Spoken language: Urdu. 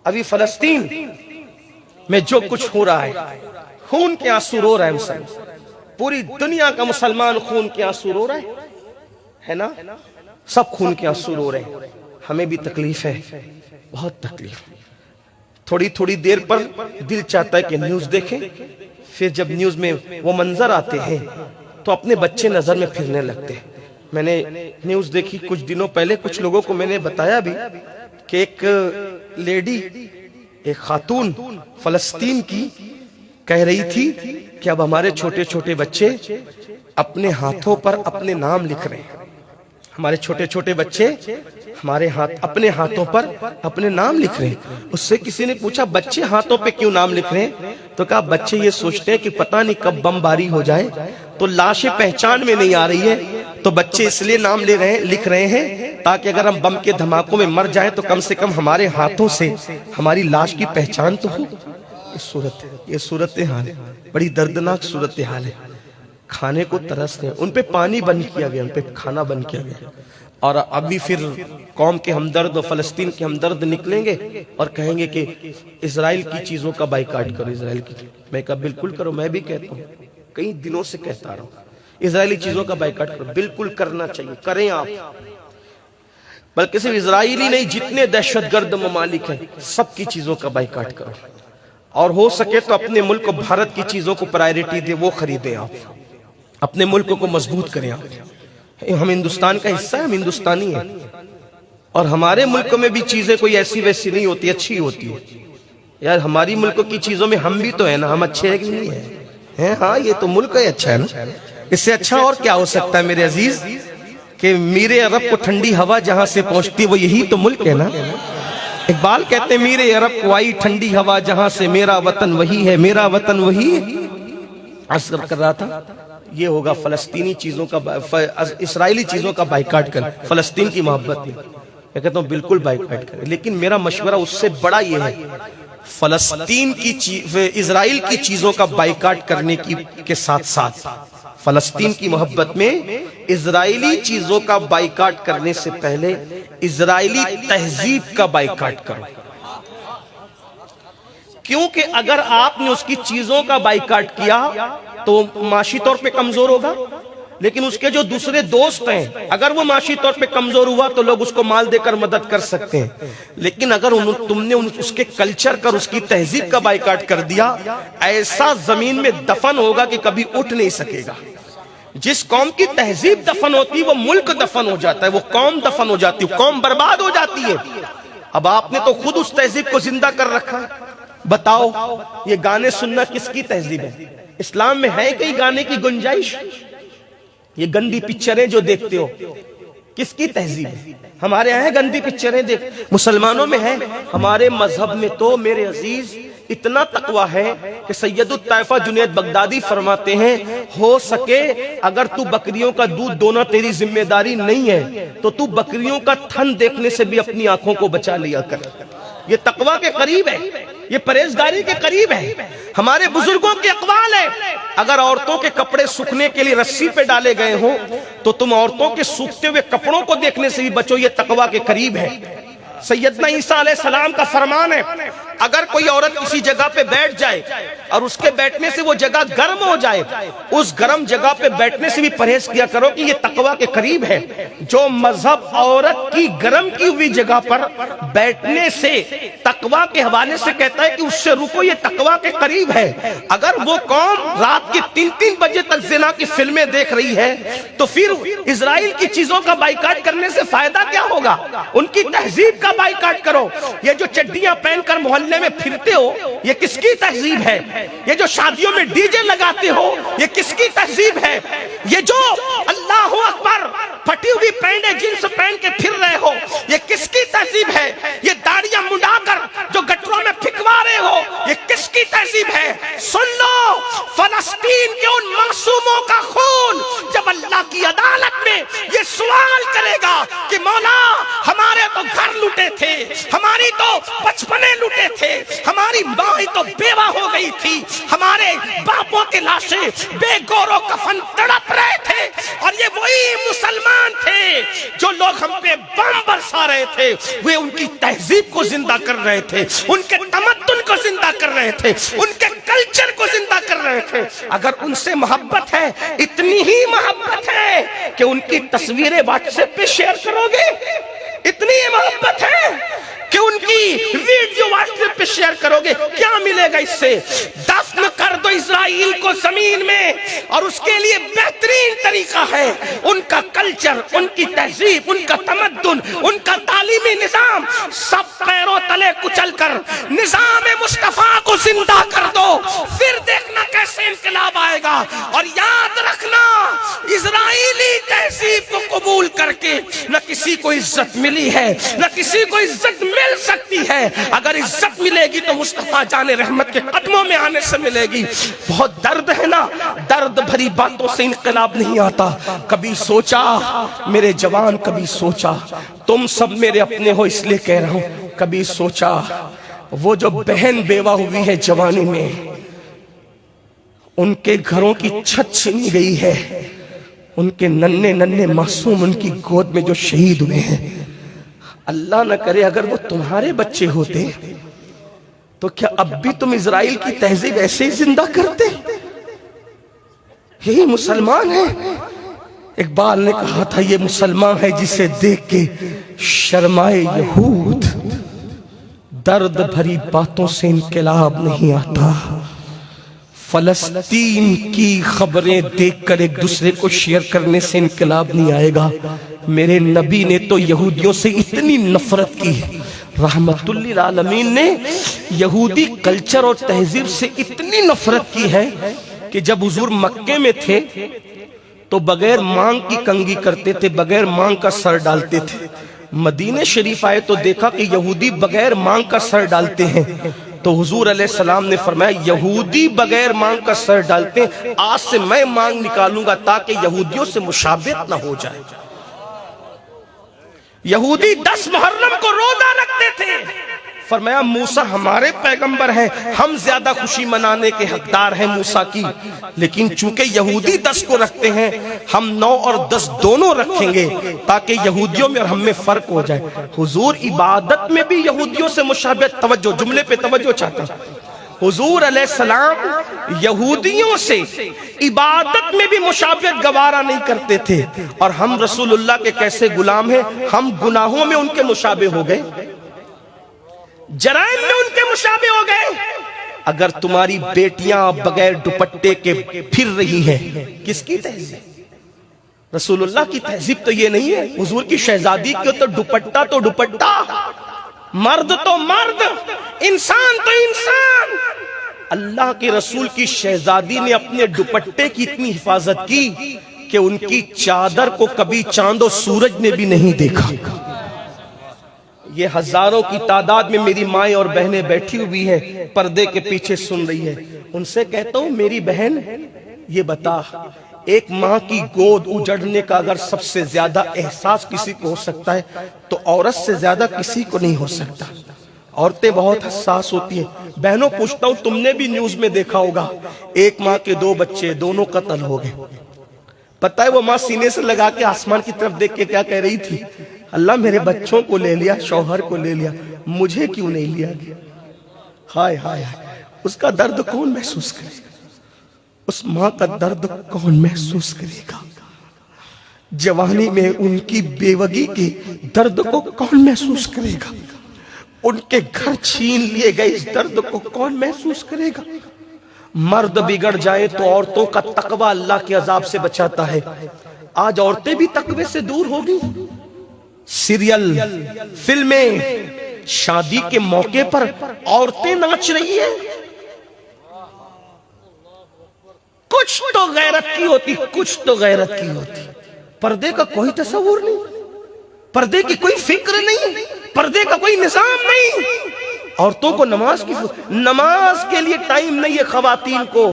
ابھی فلسطین میں جو کچھ ہو رہا ہے، خون کے آنسو رو رہا ہے مسلمان، پوری دنیا کا مسلمان خون کے آنسو رو رہا ہے نا، سب خون کے آنسو رو رہے ہیں۔ ہمیں بھی تکلیف ہے، بہت تکلیف۔ تھوڑی تھوڑی دیر پر دل چاہتا ہے کہ نیوز دیکھیں، پھر جب نیوز میں وہ منظر آتے ہیں تو اپنے بچے نظر میں پھرنے لگتے ہیں۔ میں نے نیوز دیکھی کچھ دنوں پہلے، کچھ لوگوں کو میں نے بتایا بھی کہ ایک لیڈی، ایک خاتون فلسطین کی کہہ رہی تھی کہ اب ہمارے چھوٹے چھوٹے بچے اپنے ہاتھوں پر اپنے نام لکھ رہے ہیں، ہمارے چھوٹے چھوٹے بچے اپنے ہاتھوں پر اپنے نام لکھ رہے ہیں۔ اس سے کسی نے پوچھا بچے ہاتھوں پہ کیوں نام لکھ رہے ہیں؟ تو کہا بچے یہ سوچتے ہیں کہ پتہ نہیں کب بم باری ہو جائے تو لاشیں پہچان میں نہیں آ رہی ہے، تو بچے اس لیے نام لکھ رہے ہیں تاکہ اگر ہم بم کے دھماکوں میں مر جائیں تو کم سے کم ہمارے ہاتھوں سے ہماری لاش کی پہچان تو ہو۔ یہ صورتحال ہے، بڑی دردناک صورتحال ہے۔ کھانے کو ترستے ہیں، ان پہ پانی بند کیا گیا، ان پہ کھانا بند کیا گیا، اور ابھی پھر قوم کے ہمدرد اور فلسطین کے ہمدرد نکلیں گے اور کہیں گے کہ اسرائیل کی چیزوں کا بائیکاٹ کرو، اسرائیل کی۔ میں کہا بالکل کرو، میں بھی کہتا ہوں، کئی دنوں سے کہتا رہا ہوں، اسرائیلی چیزوں کا بائیکاٹ کرو، بالکل کرنا چاہیے، کریں آپ۔ بلکہ صرف اسرائیلی نہیں، جتنے دہشت گرد ممالک ہیں سب کی چیزوں کا بائیکاٹ کرو، اور ہو سکے تو اپنے ملک کو بھارت کی چیزوں کو پرائیورٹی دے، وہ خریدیں آپ، اپنے ملک کو مضبوط کریں آپ۔ ہم ہندوستان کا حصہ ہیں، ہم ہندوستانی ہیں، اور ہمارے ملک میں بھی چیزیں کوئی ایسی ویسی نہیں ہوتی، اچھی ہوتی ہے۔ یار ہماری ملک کی چیزوں میں ہم بھی تو ہیں نا، ہم اچھے ہیں کہ نہیں ہیں؟ ہاں یہ تو ملک ہے، اچھا ہے نا۔ اس سے اچھا اور کیا ہو سکتا ہے میرے عزیز کہ میرے عرب کو ٹھنڈی ہوا جہاں سے پہنچتی ہے وہ یہی تو ملک ہے نا۔ اقبال کہتے ہیں میرے عرب کو آئی ٹھنڈی ہوا جہاں سے، میرا وطن وہی ہے، میرا وطن وہی ہے۔ عرض کر رہا تھا یہ ہوگا فلسطینی چیزوں کا، اسرائیلی چیزوں کا بائیکاٹ کریں، فلسطین کی محبت میں میں کہتا ہوں بالکل بائیکاٹ کریں، لیکن میرا مشورہ اس سے بڑا یہ ہے، فلسطین کی اسرائیل کی چیزوں کا بائیکاٹ کرنے کے ساتھ ساتھ فلسطین کی محبت میں اسرائیلی چیزوں کا بائیکاٹ کرنے سے پہلے اسرائیلی تہذیب کا بائیکاٹ کرو، کیونکہ اگر آپ نے اس کی چیزوں کا بائیکاٹ کیا تو معاشی طور پہ کمزور ہوگا، لیکن اس کے جو دوسرے دوست ہیں اگر وہ معاشی طور پہ کمزور ہوا تو لوگ اس کو مال دے کر مدد کر سکتے ہیں، لیکن اگر تم نے اس کے کلچر کا، اس کی تہذیب کا بائیکاٹ کر دیا، ایسا زمین میں دفن ہوگا کہ کبھی اٹھ نہیں سکے گا۔ جس قوم کی تہذیب دفن ہوتی ہے وہ ملک دفن ہو جاتا ہے، وہ قوم دفن ہو جاتی ہے، قوم برباد ہو جاتی ہے۔ اب آپ نے تو خود اس تہذیب کو زندہ کر رکھا ہے، بتاؤ یہ گانے سننا کس کی تہذیب ہے؟ اسلام میں ہے کئی گانے کی گنجائش؟ یہ گندی پکچریں جو دیکھتے ہو کس کی تہذیب ہے؟ ہمارے یہاں گندی پکچریں دیکھ، مسلمانوں میں ہے، ہمارے مذہب میں تو میرے عزیز اتنا تقوی ہے کہ سید الطائفہ جنید بغدادی فرماتے ہیں ہو سکے اگر تو بکریوں کا دودھ دونا تیری ذمہ داری نہیں ہے تو بکریوں کا تھن دیکھنے سے بھی اپنی آنکھوں کو بچا لیا کر۔ یہ تقوی کے قریب ہے، یہ پرہیزگاری کے قریب ہے، ہمارے بزرگوں کے اقوال ہے۔ اگر عورتوں کے کپڑے سوکھنے کے لیے رسی پہ ڈالے گئے ہوں تو تم عورتوں کے سوکھتے ہوئے کپڑوں کو دیکھنے سے بھی بچو، یہ تقوی کے قریب ہے۔ سیدنا عیسیٰ علیہ السلام کا فرمان ہے اگر کوئی عورت کسی جگہ پہ بیٹھ جائے اور اس کے بیٹھنے سے وہ جگہ گرم ہو جائے، اس گرم جگہ پہ بیٹھنے سے بھی پرہیز کیا کرو کہ یہ تقوی کے قریب ہے۔ جو مذہب عورت کی گرم کی ہوئی جگہ پر بیٹھنے سے تقوی کے حوالے سے کہتا ہے کہ اس سے رکو، یہ تقوی کے قریب ہے۔ اگر وہ قوم رات کی 3 بجے تک زنا کی فلمیں دیکھ رہی ہے تو پھر اسرائیل کی چیزوں کا بائیکاٹ کرنے سے فائدہ کیا ہوگا؟ ان کی تہذیب کا بائیکاٹ کرو۔ یہ جو چڈیاں پہن کر محلے میں پھرتے ہو یہ کس کی تہذیب ہے؟ یہ جو شادیوں میں ڈی جے لگاتے ہو یہ کس کی تہذیب ہے؟ یہ جو اللہ اکبر پھٹی ہوئی پینڈے جنس پہن کے پھر رہے ہو یہ کس کی تہذیب ہے؟ یہ داڑیاں منڈا کر جو گٹروں میں پھکوا رہے ہو یہ کس کی تہذیب ہے؟ سن لو، فلسطین کے ان معصوموں کا خون جب اللہ کی عدالت میں یہ سوال کرے گا کہ مولا ہمارے تو گھر لوٹے تھے، ہماری تو بچپن بنے لٹے تھے، ہماری ماں تو بیوہ ہو گئی تھی، ہمارے باپوں کے لاشیں بے گور و کفن تڑپ رہے تھے، اور یہ وہی مسلمان تھے جو لوگ ہم پہ بم برسا رہے تھے، وہ ان کی تہذیب کو زندہ کر رہے تھے، ان کے تمدن کو زندہ کر رہے تھے، ان کے کلچر کو زندہ کر رہے تھے۔ اگر ان سے محبت ہے، اتنی ہی محبت ہے کہ ان کی تصویریں واٹس ایپ پہ شیئر کرو گے، اتنی ہی محبت ہے کہ ان کی ویڈیو واٹس ایپ پہ شیئر کرو گے، کیا ملے گا اس سے؟ دفن کر دو اسرائیل کو زمین میں، اور اس کے لیے بہترین طریقہ ہے ان کا کلچر، ان کی تہذیب، ان کا تمدن، ان کا تعلیمی نظام سب پیروں تلے کچل کر نظام مصطفیٰ کو زندہ کر دو، پھر دیکھنا کیسے انقلاب آئے گا۔ اور یاد رکھنا، اسرائیلی تہذیب کو قبول کر کے نہ کسی کو عزت ملی ہے، نہ کسی کو عزت مل سکتی ہے۔ اگر عزت ملے گی تو مصطفیٰ جان رحمت کے قدموں میں آنے سے ملے گی۔ بہت درد ہے نا، درد بھری باتوں سے انقلاب نہیں آتا۔ کبھی سوچا میرے جوان، کبھی سوچا، تم سب میرے اپنے ہو اس لیے کہہ رہا ہوں، کبھی سوچا وہ جو بہن بیوہ ہوئی ہے جوانی میں، ان کے گھروں کی چھت چھینی گئی ہے، ان کے ننھے ننھے معصوم ان کی گود میں جو شہید ہوئے ہیں، اللہ نہ کرے اگر وہ تمہارے بچے ہوتے تو کیا اب بھی تم اسرائیل کی تہذیب ایسے ہی زندہ کرتے؟ یہی مسلمان ہے۔ اقبال نے کہا تھا یہ مسلمان ہے جسے دیکھ کے شرمائے یہود، درد بھری باتوں سے انقلاب نہیں آتا، فلسطین کی خبریں دیکھ کر ایک دوسرے کو شیئر کرنے سے انقلاب نہیں آئے گا۔ میرے نبی نے تو یہودیوں سے اتنی نفرت کی، رحمت للعالمین نے یہودی کلچر اور تہذیب سے اتنی نفرت کی ہے کہ جب حضور مکے میں تھے تو بغیر مانگ کی کنگھی کرتے تھے، بغیر مانگ کا سر ڈالتے تھے۔ مدینہ شریف آئے تو دیکھا کہ یہودی بغیر مانگ کا سر ڈالتے ہیں، تو حضور علیہ السلام نے فرمایا یہودی بغیر مانگ کا سر ڈالتے ہیں، آج سے میں مانگ نکالوں گا تاکہ یہودیوں سے مشابہت نہ ہو جائے۔ یہودی 10 محرم کو روزہ رکھتے تھے، فرمایا موسیٰ ہمارے پیغمبر ہیں، ہم زیادہ خوشی منانے کے حقدار ہیں موسیٰ کی، لیکن چونکہ یہودی 10 کو رکھتے ہیں، ہم 9 اور 10 دونوں رکھیں گے تاکہ یہودیوں میں اور ہم میں فرق ہو جائے۔ حضور عبادت میں بھی یہودیوں سے مشابہت، توجہ جملے پہ توجہ چاہتا ہوں، حضور علیہ السلام یہودیوں سے عبادت میں بھی مشابہت گوارا نہیں کرتے تھے، اور ہم رسول اللہ کے کیسے غلام ہیں، ہم گناہوں میں ان کے مشابہ ہو گئے، جرائم میں ان کے مشابہ ہو گئے۔ اگر تمہاری بیٹیاں بغیر دوپٹے کے پھر رہی ہیں، کس کی تہذیب؟ رسول اللہ کی تہذیب تو یہ نہیں ہے۔ حضور کی شہزادی کی تو دوپٹہ تو دوپٹہ، مرد تو مرد، انسان تو انسان۔ اللہ کے رسول کی شہزادی نے اپنے دوپٹے کی اتنی حفاظت کی کہ ان کی چادر کو کبھی چاند و سورج نے بھی نہیں دیکھا۔ یہ ہزاروں کی تعداد میں میری مائیں اور بہنیں بیٹھی ہوئی ہیں، پردے کے پیچھے سن رہی ہے، ان سے کہتا ہوں میری بہن یہ بتا، ایک ماں کی گود اجڑنے کا اگر سب سے زیادہ احساس کسی کو ہو سکتا ہے تو عورت سے زیادہ کسی کو نہیں ہو سکتا۔ عورتیں بہت حساس ہوتی ہیں۔ بہنوں پوچھتا ہوں تم نے بھی نیوز میں دیکھا ہوگا، ایک ماں کے 2 بچے، دونوں قتل ہو گئے۔ پتہ ہے وہ ماں سینے سے لگا کے آسمان کی طرف دیکھ کے کیا کہہ رہی تھی؟ اللہ میرے بچوں کو لے لیا، شوہر کو لے لیا، مجھے کیوں نہیں لیا گیا؟ ہائے ہائے ہائے، اس کا درد کون محسوس کرے گا؟ اس ماں کا درد کون محسوس کرے گا؟ جوانی میں ان کی بیوگی کے درد کو کون محسوس کرے گا؟ ان کے گھر چھین لیے گئے اس درد کو کون محسوس کرے گا؟ مرد بگڑ جائے تو عورتوں کا تقوی اللہ کے عذاب سے بچاتا ہے۔ آج عورتیں بھی تقوی سے دور ہو گئی۔ سیریل، فلمیں، شادی کے موقع پر عورتیں ناچ رہی ہیں۔ کچھ تو غیرت کی ہوتی، کچھ تو غیرت کی ہوتی۔ پردے کا کوئی تصور نہیں، پردے کی کوئی فکر نہیں، پردے کا کوئی نظام نہیں۔ عورتوں کو نماز کے لیے ٹائم نہیں ہے، خواتین کو